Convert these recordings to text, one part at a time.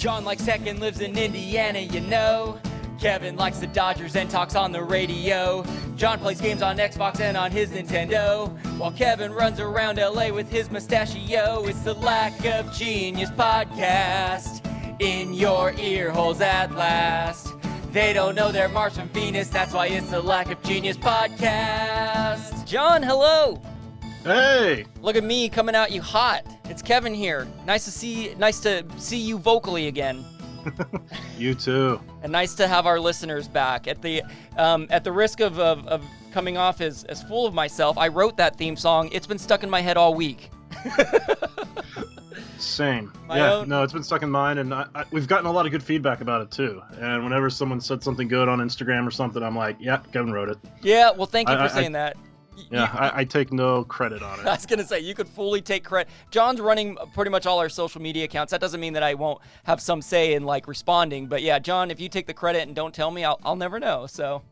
John likes tech and lives in Indiana, you know. Kevin likes the Dodgers and talks on the radio. John plays games on Xbox and on his Nintendo, while Kevin runs around LA with his mustachio. It's the Lack of Genius podcast, in your ear holes at last. They don't know they're Mars from Venus, that's why it's the Lack of Genius podcast. John, hello. Hey! Look at me coming at you hot. It's Kevin here. Nice to see you vocally again. You too. And nice to have our listeners back. At the risk of coming off as full of myself, I wrote that theme song. It's been stuck in my head all week. Same. Own? No, it's been stuck in mine, and we've gotten a lot of good feedback about it too. And whenever someone said something good on Instagram or something, I'm like, yeah, Kevin wrote it. Yeah, well, thank you for saying that. I take no credit on it. I was going to say, you could fully take credit. John's running pretty much all our social media accounts. At doesn't mean that I won't have some say in, like, responding. But, yeah, John, if you take the credit and don't tell me, I'll never know. So,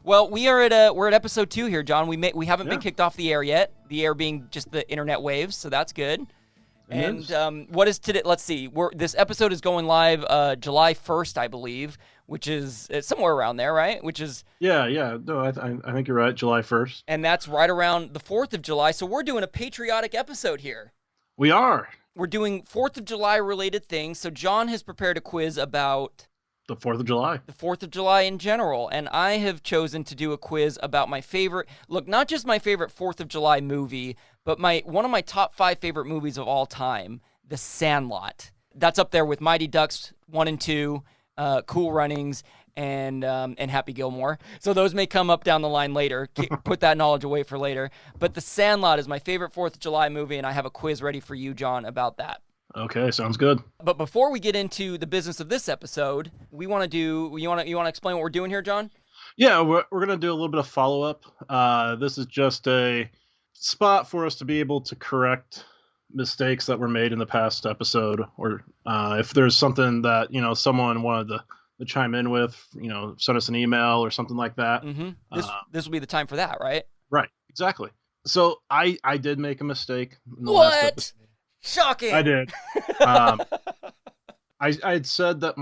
well, we're at episode 2 here, John. We haven't been kicked off the air yet, the air being just the internet waves, so that's good. And what is today? Let's see. This episode is going live July 1st, I believe, which is somewhere around there, right? Which is No, I think you're right. July 1st, and that's right around the 4th of July. So we're doing a patriotic episode here. We are. We're doing 4th of July related things. So John has prepared a quiz about the 4th of July. The 4th of July in general, and I have chosen to do a quiz about my favorite. Look, not just my favorite 4th of July movie, but one of my top 5 favorite movies of all time, The Sandlot. That's up there with Mighty Ducks 1 and 2. Cool Runnings, and Happy Gilmore. So those may come up down the line later. Put that knowledge away for later. But The Sandlot is my favorite 4th of July movie, and I have a quiz ready for you, John, about that. Okay, sounds good. But before we get into the business of this episode, you want to explain what we're doing here, John? Yeah, we're going to do a little bit of follow-up. This is just a spot for us to be able to correct mistakes that were made in the past episode, or if there's something that someone wanted to chime in with, send us an email or something like that. Mm-hmm. This will be the time for that, right? Right, exactly. So I did make a mistake in the what? last episode. Shocking! I did. I had said that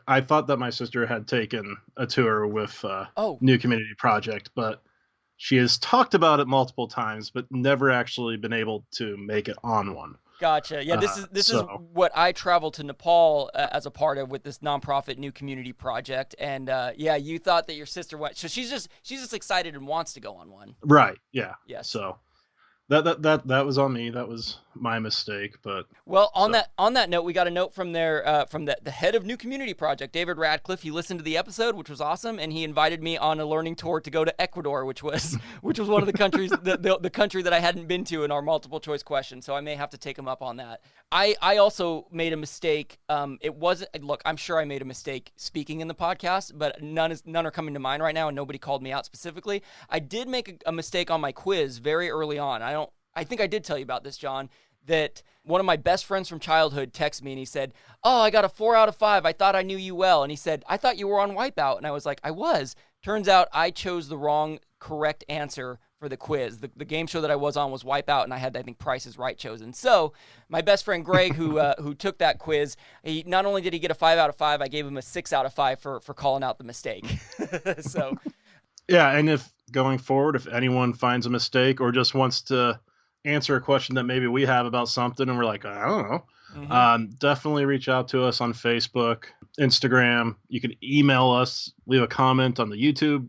I thought that my sister had taken a tour with New Community Project, but she has talked about it multiple times, but never actually been able to make it on one. Gotcha. Yeah, this is what I traveled to Nepal as a part of with this nonprofit New Community Project, and you thought that your sister went, so she's just excited and wants to go on one. Right. Yeah. Yes. So that was on me. That was my mistake. But on that note, we got a note from the head of New Community Project, David Radcliffe. He listened to the episode, which was awesome, and he invited me on a learning tour to go to Ecuador, which was one of the countries the country that I hadn't been to in our multiple choice question. So I may have to take him up on that. I also made a mistake. I'm sure I made a mistake speaking in the podcast, but none are coming to mind right now, and nobody called me out specifically. I did make a mistake on my quiz very early on. I think I did tell you about this, John, that one of my best friends from childhood texted me and he said, "Oh, I got a 4 out of 5. I thought I knew you well." And he said, "I thought you were on Wipeout." And I was like, "I was." Turns out I chose the wrong correct answer for the quiz. The game show that I was on was Wipeout, and I had, I think, Price is Right chosen. So my best friend Greg, who took that quiz, he not only did he get a 5 out of 5, I gave him a 6 out of 5 for calling out the mistake. So yeah, and if going forward, if anyone finds a mistake or just wants to answer a question that maybe we have about something and we're like, I don't know, definitely reach out to us on Facebook, Instagram. You can email us, leave a comment on the YouTube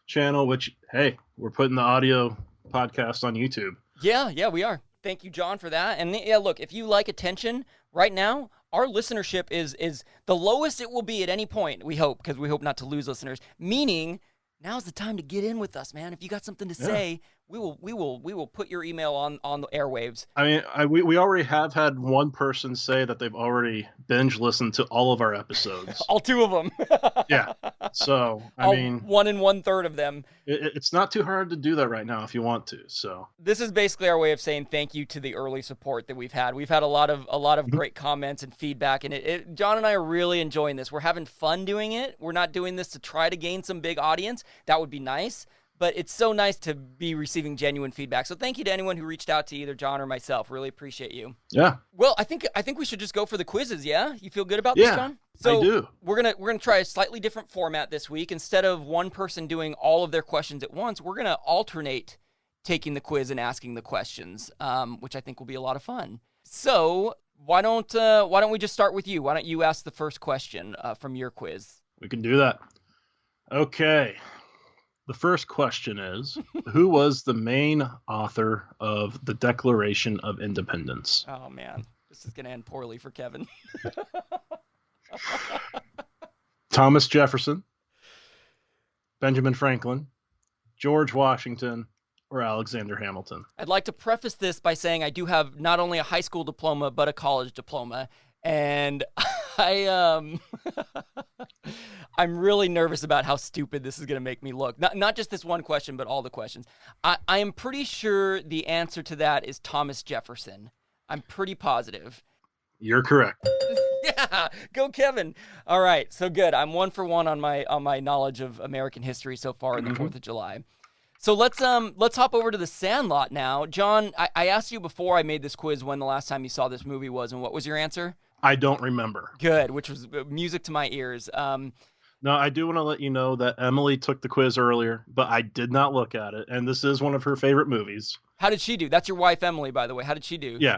channel, which, hey, we're putting the audio podcast on YouTube. Yeah, we are. Thank you, John, for that. And yeah, look, if you like attention right now, our listenership is the lowest it will be at any point, we hope, because we hope not to lose listeners, meaning now's the time to get in with us, man. If you got something to say, we will put your email on the airwaves. I mean, we already have had one person say that they've already binge listened to all of our episodes. All 2 of them. Yeah. So, I mean, 1 1/3 of them. It's not too hard to do that right now if you want to. So this is basically our way of saying thank you to the early support that we've had. We've had a lot of great comments and feedback, and John and I are really enjoying this. We're having fun doing it. We're not doing this to try to gain some big audience. That would be nice. but it's so nice to be receiving genuine feedback. So thank you to anyone who reached out to either John or myself. Really appreciate you. Yeah. Well, I think we should just go for the quizzes. Yeah, you feel good about this, John? So I do. We're gonna try a slightly different format this week. Instead of one person doing all of their questions at once, we're gonna alternate taking the quiz and asking the questions, which I think will be a lot of fun. So why don't we just start with you? Why don't you ask the first question from your quiz? We can do that. Okay. The first question is, who was the main author of the Declaration of Independence? Oh, man. This is going to end poorly for Kevin. Thomas Jefferson, Benjamin Franklin, George Washington, or Alexander Hamilton? I'd like to preface this by saying I do have not only a high school diploma, but a college diploma. And I'm really nervous about how stupid this is going to make me look. Not just this one question, but all the questions. I am pretty sure the answer to that is Thomas Jefferson. I'm pretty positive. You're correct. Yeah, go Kevin. All right, so good. I'm 1 for 1 on my knowledge of American history so far in the 4th of July. So let's hop over to the Sandlot now. John, I asked you before I made this quiz when the last time you saw this movie was, and what was your answer? I don't remember. Good, which was music to my ears. No, I do want to let you know that Emily took the quiz earlier, but I did not look at it, and this is one of her favorite movies. How did she do? That's your wife, Emily, by the way. How did she do? Yeah.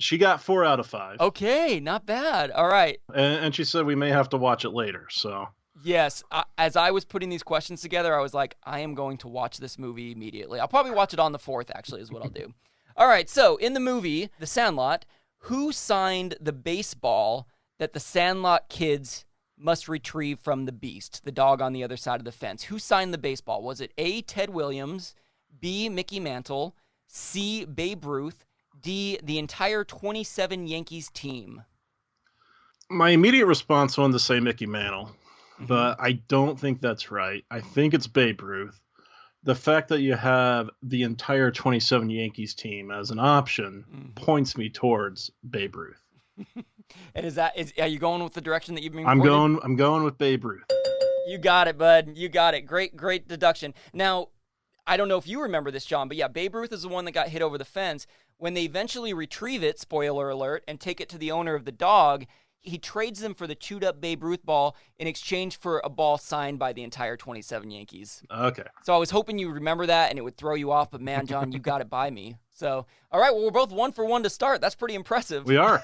She got 4 out of 5. Okay, not bad. All right. And she said we may have to watch it later, so... Yes, as I was putting these questions together, I was like, I am going to watch this movie immediately. I'll probably watch it on the 4th, actually, is what I'll do. All right, so in the movie, The Sandlot, who signed the baseball that the Sandlot kids must retrieve from the beast, the dog on the other side of the fence? Who signed the baseball? Was it A, Ted Williams, B, Mickey Mantle, C, Babe Ruth, D, the entire 27 Yankees team? My immediate response wanted to say Mickey Mantle. But I don't think that's right. I think it's Babe Ruth. The fact that you have the entire 27 Yankees team as an option points me towards Babe Ruth. And are you going with the direction that you've been I'm going with Babe Ruth. You got it, bud. You got it. Great deduction. Now, I don't know if you remember this, John, but yeah, Babe Ruth is the one that got hit over the fence. When they eventually retrieve it, spoiler alert, and take it to the owner of the dog, he trades them for the chewed-up Babe Ruth ball in exchange for a ball signed by the entire 27 Yankees. Okay. So I was hoping you remember that and it would throw you off, but man, John, you got it by me. So, all right, well, we're both 1 for 1 to start. That's pretty impressive. We are.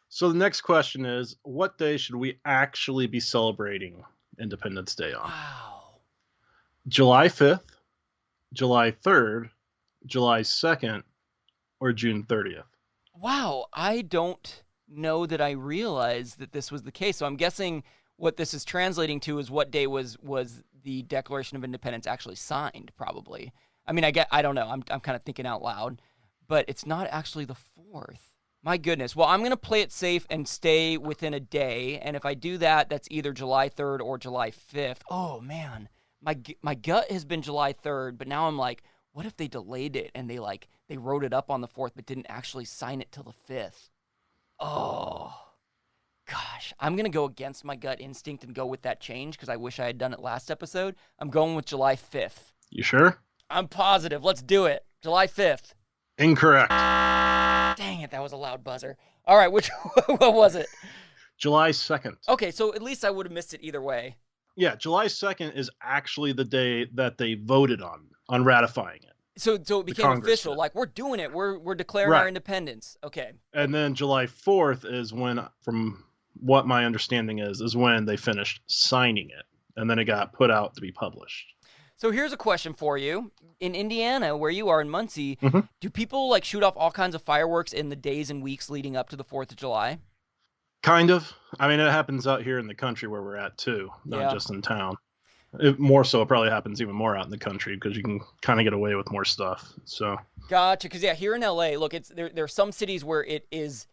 So the next question is, what day should we actually be celebrating Independence Day on? Wow. July 5th, July 3rd, July 2nd, or June 30th? Wow, I don't know that I realized that this was the case. So I'm guessing what this is translating to is what day was the Declaration of Independence actually signed, probably. I mean, I don't know. I'm kind of thinking out loud, but it's not actually the 4th. My goodness. Well, I'm going to play it safe and stay within a day, and if I do that, that's either July 3rd or July 5th. Oh, man. My gut has been July 3rd, but now I'm like, what if they delayed it and they wrote it up on the 4th but didn't actually sign it till the 5th? Oh, gosh. I'm going to go against my gut instinct and go with that change because I wish I had done it last episode. I'm going with July 5th. You sure? I'm positive. Let's do it. July 5th. Incorrect. Dang it, that was a loud buzzer. All right, what was it? July 2nd. Okay, so at least I would have missed it either way. Yeah, July 2nd is actually the day that they voted on ratifying it. So it became official. Like, we're doing it. We're declaring our independence. Okay. And then July 4th is when, from what my understanding is when they finished signing it. And then it got put out to be published. So here's a question for you. In Indiana, where you are in Muncie, do people shoot off all kinds of fireworks in the days and weeks leading up to the 4th of July? Kind of. I mean, it happens out here in the country where we're at too, not just in town. More so, it probably happens even more out in the country because you can kind of get away with more stuff. So gotcha. Because here in LA, look, there are some cities where it is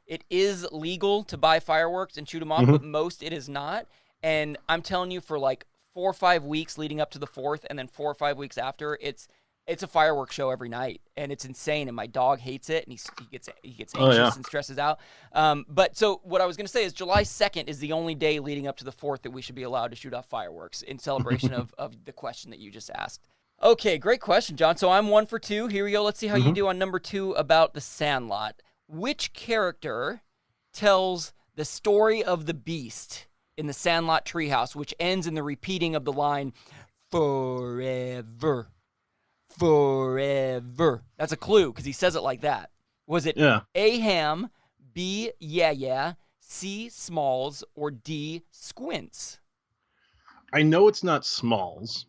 legal to buy fireworks and shoot them off, but most it is not. And I'm telling you, for 4 or 5 weeks leading up to the 4th, and then 4 or 5 weeks after, it's a fireworks show every night, and it's insane. And my dog hates it, and he gets anxious and stresses out. But so what I was going to say is July 2nd is the only day leading up to the 4th that we should be allowed to shoot off fireworks in celebration of the question that you just asked. Okay, great question, John. So I'm 1 for 2. Here we go. Let's see how you Hmm. do on number 2 about the Sandlot. Which character tells the story of the beast in the Sandlot treehouse, which ends in the repeating of the line, forever, forever? That's a clue because he says it like that. Was it Yeah. A. Ham, B. Yeah Yeah, C. Smalls, or D. Squints? I know it's not Smalls.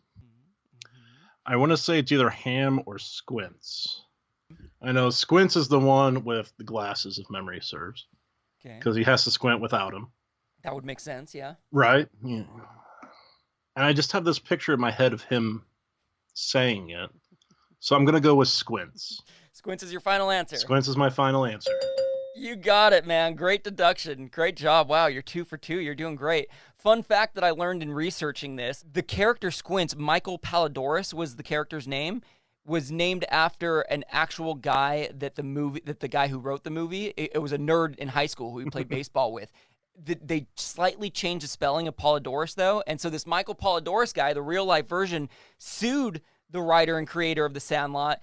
I want to say it's either Ham or Squints. I know Squints is the one with the glasses, if memory serves, Okay. because he has to squint without them. That would make sense, yeah. Right? Yeah. And I just have this picture in my head of him saying it. So I'm going to go with Squints. Squints is your final answer. Squints is my final answer. You got it, man. Great deduction. Great job. Wow, you're 2 for 2. You're doing great. Fun fact that I learned in researching this, the character Squints, Michael Palladorus was the character's name, was named after an actual guy that the guy who wrote the movie, it was a nerd in high school who he played baseball with. They slightly changed the spelling of Polydorus, though, and so this Michael Polydorus guy, the real-life version, sued the writer and creator of The Sandlot.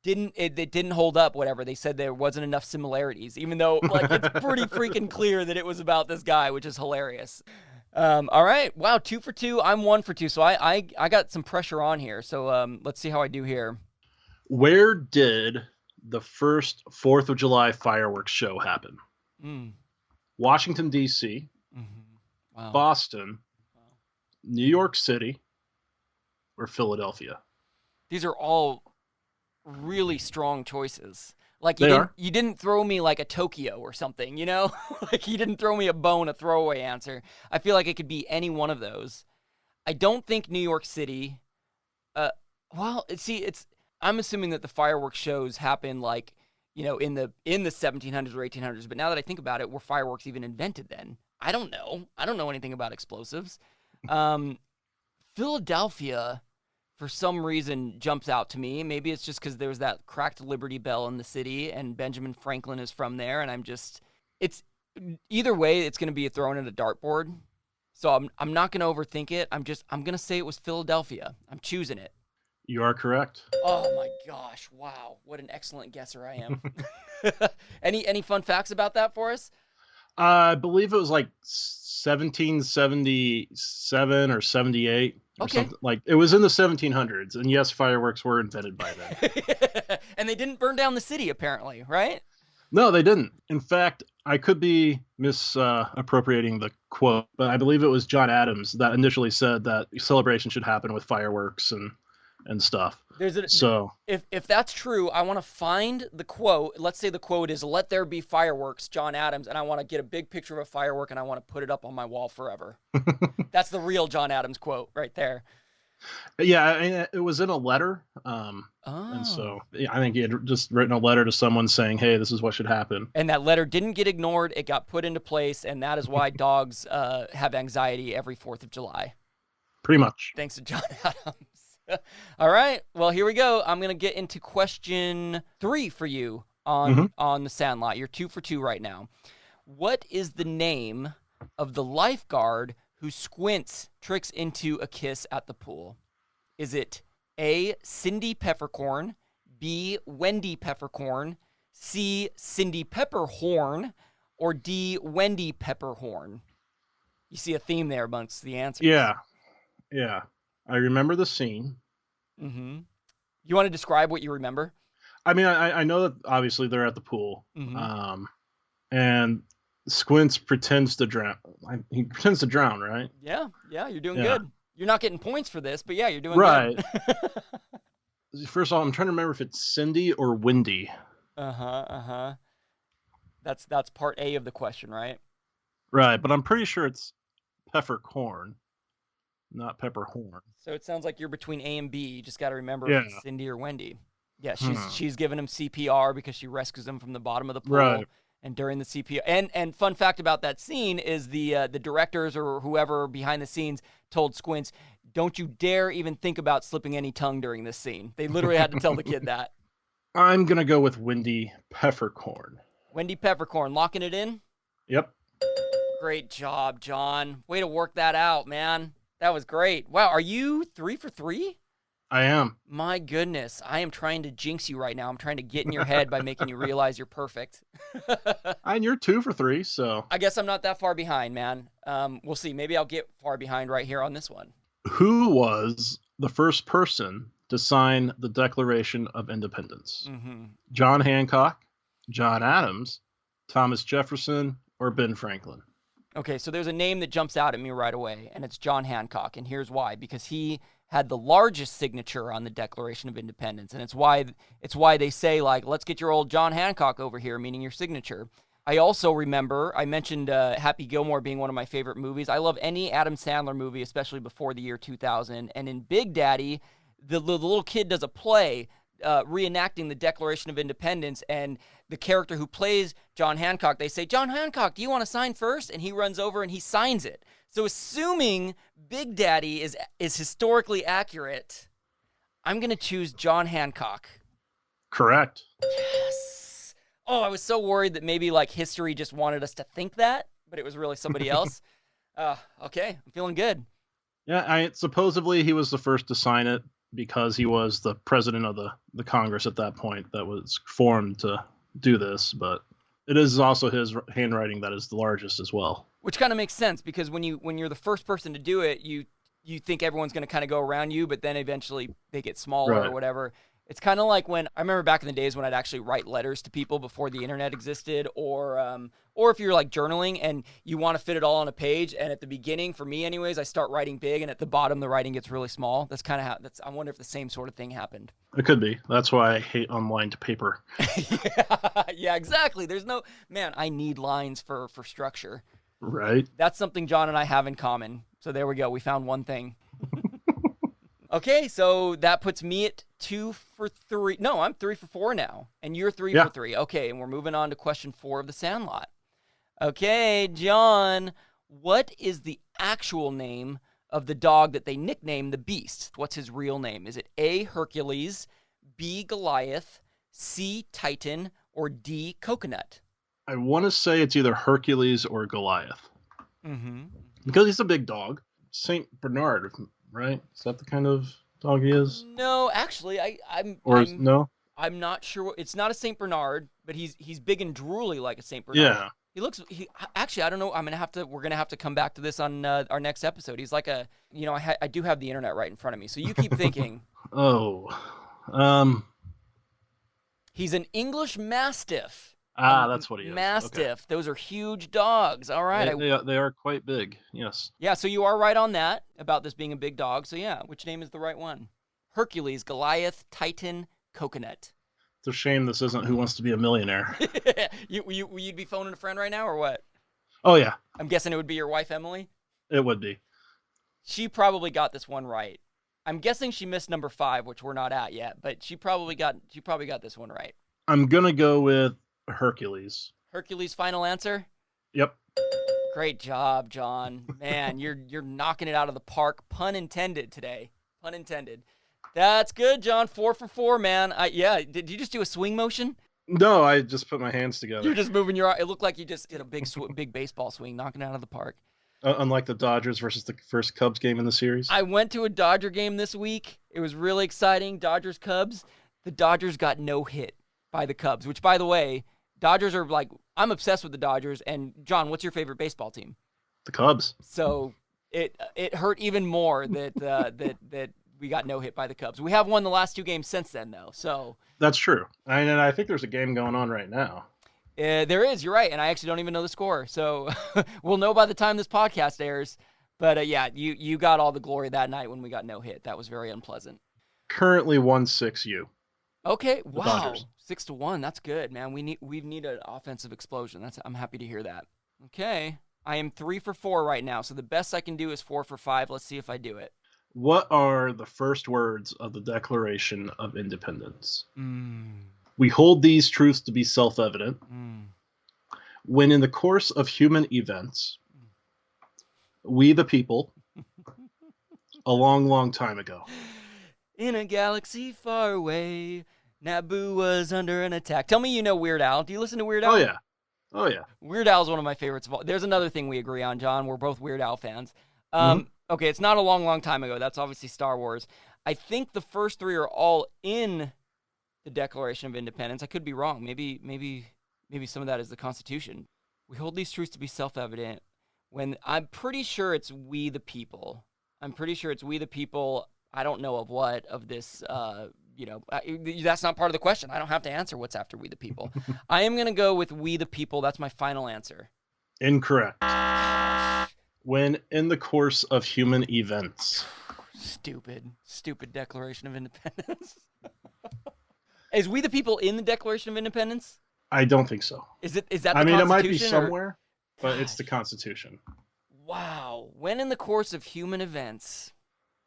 It didn't hold up, whatever. They said there wasn't enough similarities, even though like it's pretty freaking clear that it was about this guy, which is hilarious. All right. Wow, 2 for 2. I'm 1 for 2, so I got some pressure on here. So let's see how I do here. Where did the first 4th of July fireworks show happen? Mm. Washington, D.C., Wow. Boston, New York City, or Philadelphia? These are all really strong choices. Like you didn't throw me like a Tokyo or something, you know? Like you didn't throw me a bone, a throwaway answer. I feel like it could be any one of those. I don't think New York City. Well, see, I'm assuming that the fireworks shows happen like, in the 1700s or 1800s. But now that I think about it, were fireworks even invented then? I don't know. I don't know anything about explosives. Philadelphia, for some reason, jumps out to me. Maybe it's just because there's that cracked Liberty Bell in the city, and Benjamin Franklin is from there, and it's either way, it's going to be thrown at a dartboard. So I'm not going to overthink it. I'm going to say it was Philadelphia. I'm choosing it. You are correct. Oh my gosh! Wow, what an excellent guesser I am. Any fun facts about that for us? I believe it was like 1777 or 78 or something. Like it was in the 1700s, and yes, fireworks were invented by then. And they didn't burn down the city, apparently, right? No, they didn't. In fact, I could be misappropriating the quote, but I believe it was John Adams that initially said that celebration should happen with fireworks and stuff. So if that's true, I want to find the quote. Let's say the quote is "Let there be fireworks," John Adams, and I want to get a big picture of a firework and I want to put it up on my wall forever. That's the real John Adams quote right there. Yeah, it was in a letter. And so I think he had just written a letter to someone saying, "Hey, this is what should happen." And that letter didn't get ignored; it got put into place, and that is why dogs have anxiety every 4th of July. Pretty much. Thanks to John Adams. All right. Well, here we go. I'm going to get into question 3 for you on the Sandlot. You're 2 for 2 right now. What is the name of the lifeguard who Squints tricks into a kiss at the pool? Is it A, Cindy Peppercorn, B, Wendy Peppercorn, C, Cindy Pepperhorn, or D, Wendy Pepperhorn? You see a theme there amongst the answers. Yeah. I remember the scene. Mm-hmm. You want to describe what you remember? I mean, I know that obviously they're at the pool, and Squints pretends to drown. He pretends to drown, right? Yeah, you're doing good. You're not getting points for this, but yeah, you're doing right. good. First of all, I'm trying to remember if it's Cindy or Wendy. That's part A of the question, right? Right, but I'm pretty sure it's Peppercorn, not Pepperhorn. So it sounds like you're between A and B. You just got to remember if it's Cindy or Wendy. Yeah, she's giving him CPR because she rescues him from the bottom of the pool. Right. And during the CPR, and fun fact about that scene is the directors or whoever behind the scenes told Squints, "Don't you dare even think about slipping any tongue during this scene." They literally had to tell the kid that. I'm gonna go with Wendy Peppercorn. Wendy Peppercorn, locking it in. Yep. Great job, John. Way to work that out, man. That was great. Wow, are you 3 for 3? I am. My goodness, I am trying to jinx you right now. I'm trying to get in your head by making you realize you're perfect. And you're 2 for 3, so. I guess I'm not that far behind, man. We'll see. Maybe I'll get far behind right here on this one. Who was the first person to sign the Declaration of Independence? Mm-hmm. John Hancock, John Adams, Thomas Jefferson, or Ben Franklin? Okay, so there's a name that jumps out at me right away, and it's John Hancock, and here's why. Because he had the largest signature on the Declaration of Independence, and it's why they say, like, let's get your old John Hancock over here, meaning your signature. I also remember, I mentioned Happy Gilmore being one of my favorite movies. I love any Adam Sandler movie, especially before the year 2000, and in Big Daddy, the little kid does a play reenacting the Declaration of Independence, and the character who plays John Hancock, they say, John Hancock, do you want to sign first? And he runs over and he signs it. So assuming Big Daddy is historically accurate, I'm going to choose John Hancock. Correct. Yes. Oh, I was so worried that maybe like history just wanted us to think that, but it was really somebody else. Okay, I'm feeling good. Yeah, supposedly he was the first to sign it because he was the president of the Congress at that point that was formed to do this, but it is also his handwriting that is the largest as well. Which kind of makes sense because when you're the first person to do it, you think everyone's going to kind of go around you, but then eventually they get smaller or whatever. It's kind of like when I remember back in the days when I'd actually write letters to people before the internet existed, or if you're like journaling and you want to fit it all on a page, and at the beginning, for me anyways, I start writing big, and at the bottom the writing gets really small. That's kind of how. I wonder if the same sort of thing happened. It could be. That's why I hate unlined paper. Yeah, exactly. There's no I need lines for structure. Right. That's something John and I have in common. So there we go. We found one thing. Okay, so that puts me at 2 for 3. No, I'm 3 for 4 now, and you're 3 for 3. Okay, and we're moving on to question 4 of the Sandlot. Okay, John, what is the actual name of the dog that they nicknamed the Beast? What's his real name? Is it A, Hercules, B, Goliath, C, Titan, or D, Coconut? I want to say it's either Hercules or Goliath. Mm-hmm. Because he's a big dog. Saint Bernard, right? Is that the kind of dog he is? No, actually, no? I'm not sure. It's not a Saint Bernard, but he's big and drooly like a Saint Bernard. Yeah. Actually, I don't know. We're gonna have to come back to this on our next episode. He's like I do have the internet right in front of me, so you keep thinking. He's an English Mastiff. That's what he is. Mastiff. Okay. Those are huge dogs. All right. They are quite big. Yes. Yeah. So you are right on that about this being a big dog. So yeah, which name is the right one? Hercules, Goliath, Titan, Coconut. It's a shame this isn't Who Wants to Be a Millionaire. You'd be phoning a friend right now or what? Oh yeah. I'm guessing it would be your wife, Emily. It would be. She probably got this one right. I'm guessing she missed number 5, which we're not at yet, but she probably got this one right. I'm gonna go with Hercules. Hercules, final answer? Yep. Great job, John. Man, you're knocking it out of the park. Pun intended today. Pun intended. That's good, John. 4 for 4, man. Did you just do a swing motion? No, I just put my hands together. You're just moving your. It looked like you just did a big baseball swing, knocking it out of the park. Unlike the Dodgers versus the first Cubs game in the series. I went to a Dodger game this week. It was really exciting. Dodgers Cubs. The Dodgers got no hit by the Cubs, which, by the way, Dodgers are like, I'm obsessed with the Dodgers. And John, what's your favorite baseball team? The Cubs. So it hurt even more that we got no hit by the Cubs. We have won the last 2 games since then, though. So that's true. And I think there's a game going on right now. There is. You're right. And I actually don't even know the score. So we'll know by the time this podcast airs. But yeah, you got all the glory that night when we got no hit. That was very unpleasant. Currently 1-6 you. Okay. Wow. Dodgers. 6-1. That's good, man. We need an offensive explosion. I'm happy to hear that. Okay. I am 3 for 4 right now. So the best I can do is 4 for 5. Let's see if I do it. What are the first words of the Declaration of Independence? We hold these truths to be self-evident. When in the course of human events, we the people, a long, long time ago. In a galaxy far away, Naboo was under an attack. Tell me you know Weird Al. Do you listen to Weird Al? Oh, yeah. Weird Al is one of my favorites of all. There's another thing we agree on, John. We're both Weird Al fans. Okay, it's not a long, long time ago. That's obviously Star Wars. I think the first three are all in the Declaration of Independence. I could be wrong. Maybe some of that is the Constitution. We hold these truths to be self-evident. When I'm pretty sure it's we the people. I'm pretty sure it's we the people. I don't know of what of this. That's not part of the question. I don't have to answer what's after we the people. I am gonna go with we the people. That's my final answer. Incorrect. When in the course of human events. Stupid Declaration of Independence. Is we the people in the Declaration of Independence? I don't think so. Is that the Constitution? I mean, it might be somewhere, but it's the Constitution. Wow. When in the course of human events.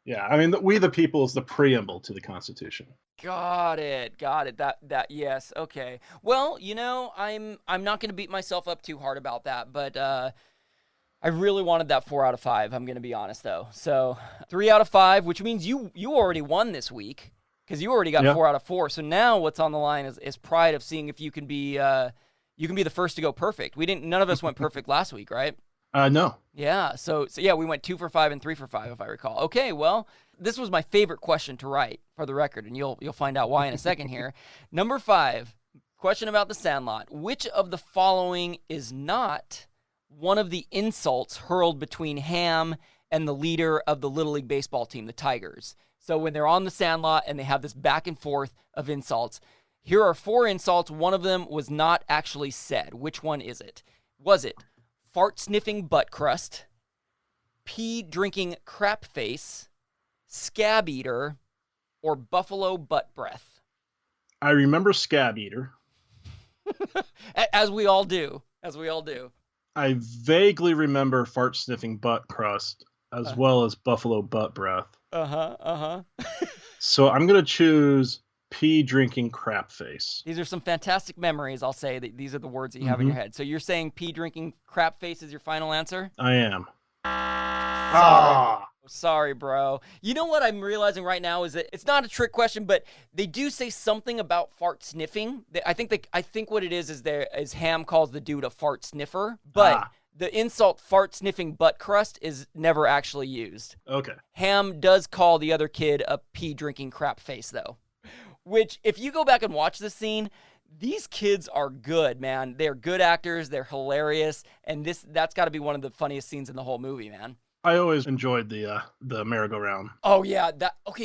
Yeah, I mean, we the people is the preamble to the Constitution. Got it. That yes. Okay. Well, I'm not going to beat myself up too hard about that, but I really wanted that 4 out of 5. I'm going to be honest though. So 3 out of 5, which means you already won this week because you already got 4 out of 4. So now what's on the line is pride of seeing if you can be the first to go perfect. None of us went perfect last week, right? No. Yeah. So yeah, we went 2 for 5 and 3 for 5, if I recall. Okay. Well, this was my favorite question to write, for the record, and you'll find out why in a second here. Number 5, question about the Sandlot. Which of the following is not one of the insults hurled between Ham and the leader of the Little League baseball team, the Tigers? So when they're on the Sandlot and they have this back and forth of insults, here are 4 insults. One of them was not actually said. Which one is it? Was it fart-sniffing butt crust, pee-drinking crap face, scab eater, or buffalo butt breath? I remember scab eater. As we all do. I vaguely remember fart-sniffing butt crust, as well as buffalo butt breath. So I'm going to choose pee-drinking crap face. These are some fantastic memories, I'll say. These are the words that you have in your head. So you're saying pee-drinking crap face is your final answer? I am. Sorry, bro. You know what I'm realizing right now is that it's not a trick question, but they do say something about fart sniffing. I think what it is Ham calls the dude a fart sniffer, but the insult fart sniffing butt crust is never actually used. Okay. Ham does call the other kid a pee drinking crap face though, which if you go back and watch this scene, these kids are good, man. They're good actors. They're hilarious. And that's got to be one of the funniest scenes in the whole movie, man. I always enjoyed the merry-go-round. Oh, yeah.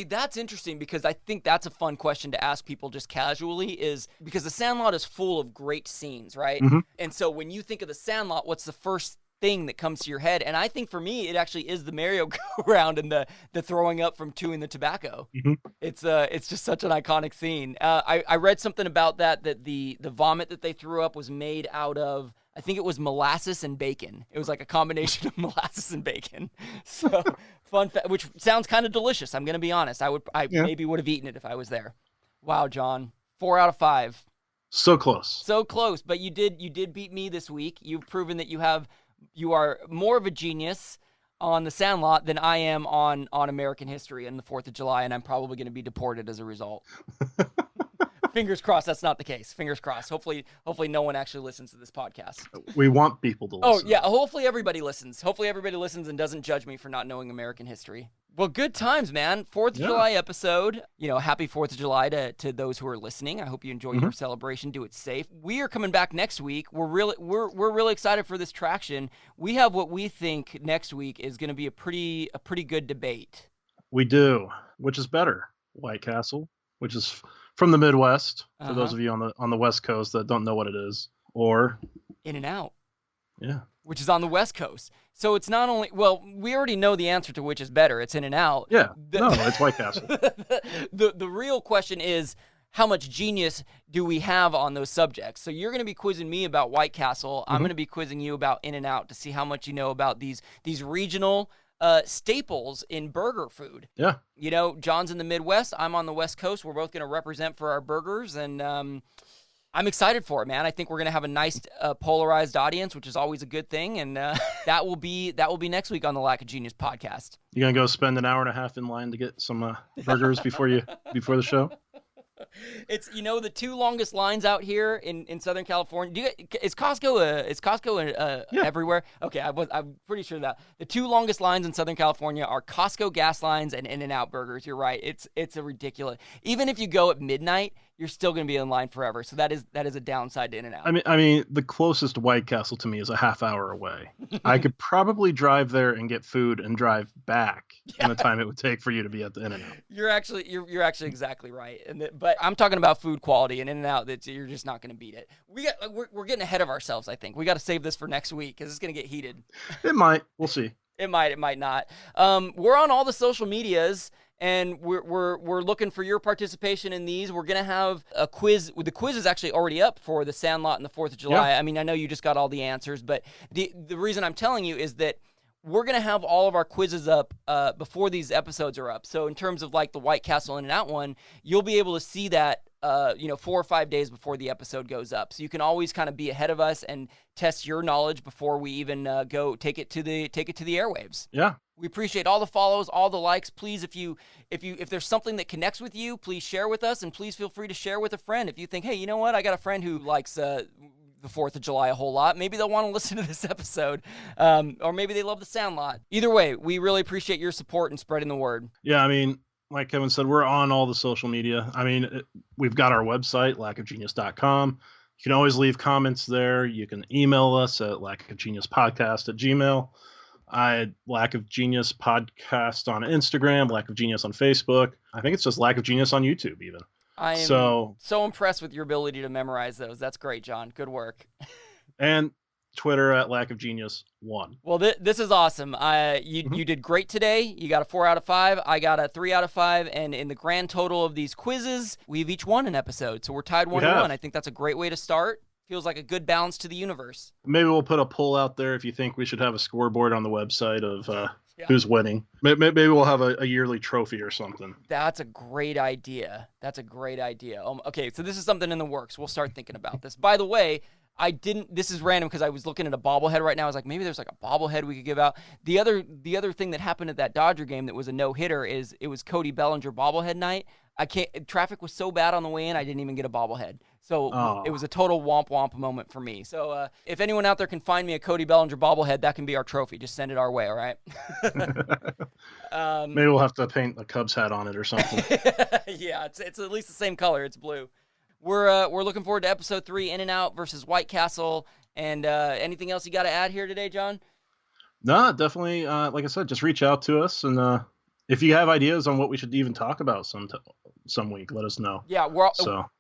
That's interesting because I think that's a fun question to ask people just casually is because the Sandlot is full of great scenes, right? Mm-hmm. And so when you think of the Sandlot, what's the first thing that comes to your head? And I think for me, it actually is the merry-go-round and the throwing up from chewing the tobacco. Mm-hmm. It's just such an iconic scene. I read something about that the vomit that they threw up was made out of, I think it was molasses and bacon. It was like a combination of molasses and bacon. So fun fact, which sounds kind of delicious. I'm going to be honest. Maybe would have eaten it if I was there. Wow, John, 4 out of 5. So close. So close. But you did beat me this week. You've proven that you are more of a genius on the Sandlot than I am on American history and the 4th of July. And I'm probably going to be deported as a result. Fingers crossed that's not the case. Fingers crossed. Hopefully no one actually listens to this podcast. We want people to listen. Oh, yeah. Hopefully everybody listens. Hopefully everybody listens and doesn't judge me for not knowing American history. Well, good times, man. 4th of July episode. Happy 4th of July to those who are listening. I hope you enjoy your celebration. Do it safe. We are coming back next week. We're really excited for this traction. We have what we think next week is going to be a pretty good debate. We do. Which is better? White Castle, which is from the Midwest, for those of you on the West Coast that don't know what it is, or In-N-Out. Yeah. Which is on the West Coast. So it's not only, we already know the answer to which is better. It's In-N-Out. Yeah. It's White Castle. The real question is, how much genius do we have on those subjects? So you're going to be quizzing me about White Castle. I'm going to be quizzing you about In-N-Out to see how much you know about these regional staples in burger food. Yeah. John's in the Midwest. I'm on the West Coast. We're both going to represent for our burgers, and I'm excited for it, man. I think we're going to have a nice polarized audience, which is always a good thing, and that will be next week on the Lack of Genius podcast. You going to go spend an hour and a half in line to get some burgers before the show? It's the two longest lines out here in Southern California. Is Costco Yeah. everywhere? Okay, I'm pretty sure that the two longest lines in Southern California are Costco gas lines and In-N-Out burgers. You're right. It's a ridiculous. Even if you go at midnight, you're still going to be in line forever. So that is a downside to In-N-Out. I mean, the closest White Castle to me is a half hour away. I could probably drive there and get food and drive back in the time it would take for you to be at the In-N-Out. You're actually exactly right. But I'm talking about food quality and In-N-Out. That you're just not going to beat it. We're getting ahead of ourselves. I think we got to save this for next week because it's going to get heated. It might. We'll see. It might not. We're on all the social medias, and we're looking for your participation in these. We're gonna have a quiz. The quiz is actually already up for the Sandlot and the 4th of July. Yeah. I mean, I know you just got all the answers, but the reason I'm telling you is that we're gonna have all of our quizzes up before these episodes are up. So in terms of like the White Castle In-N-Out one, you'll be able to see that 4 or 5 days before the episode goes up. So you can always kind of be ahead of us and test your knowledge before we even go take it to the airwaves. Yeah. We appreciate all the follows, all the likes. Please, if there's something that connects with you, please share with us, and please feel free to share with a friend. If you think, hey, you know what, I got a friend who likes the 4th of July a whole lot, maybe they'll want to listen to this episode, or maybe they love the Sandlot. Either way, we really appreciate your support and spreading the word. Yeah, I mean, like Kevin said, we're on all the social media. I mean, we've got our website, lackofgenius.com. You can always leave comments there. You can email us at lackofgeniuspodcast@gmail.com. Lack of Genius Podcast on Instagram, Lack of Genius on Facebook. I think it's just Lack of Genius on YouTube even. I am so impressed with your ability to memorize those. That's great, John. Good work. And Twitter at Lack of Genius 1. Well, this is awesome. You did great today. You got a 4 out of 5. I got a 3 out of 5. And in the grand total of these quizzes, we've each won an episode. So we're tied 1-1. I think that's a great way to start. Feels like a good balance to the universe. Maybe we'll put a poll out there if you think we should have a scoreboard on the website of who's winning. Maybe we'll have a yearly trophy or something. That's a great idea. Okay, so this is something in the works. We'll start thinking about this. By the way, this is random because I was looking at a bobblehead right now. I was like, maybe there's like a bobblehead we could give out. The other thing that happened at that Dodger game that was a no-hitter is it was Cody Bellinger bobblehead night. Traffic was so bad on the way in, I didn't even get a bobblehead. So It was a total womp womp moment for me. So if anyone out there can find me a Cody Bellinger bobblehead, that can be our trophy. Just send it our way, all right? Maybe we'll have to paint a Cubs hat on it or something. Yeah, it's at least the same color. It's blue. We're looking forward to episode 3, In-N-Out versus White Castle. And anything else you got to add here today, John? No, definitely. Like I said, just reach out to us, and if you have ideas on what we should even talk about some week, let us know. Yeah, we're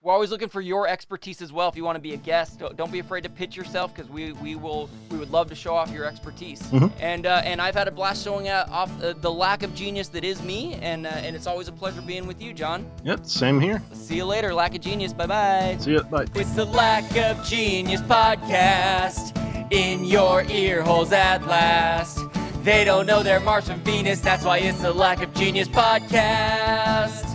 always looking for your expertise as well. If you want to be a guest, don't be afraid to pitch yourself, because we would love to show off your expertise. Mm-hmm. And I've had a blast showing off the lack of genius that is me, and it's always a pleasure being with you, John. Yep, same here. See you later, Lack of Genius. Bye-bye. See ya. Bye. It's the Lack of Genius podcast in your ear holes at last. They don't know they're Mars from Venus, that's why it's the Lack of Genius podcast.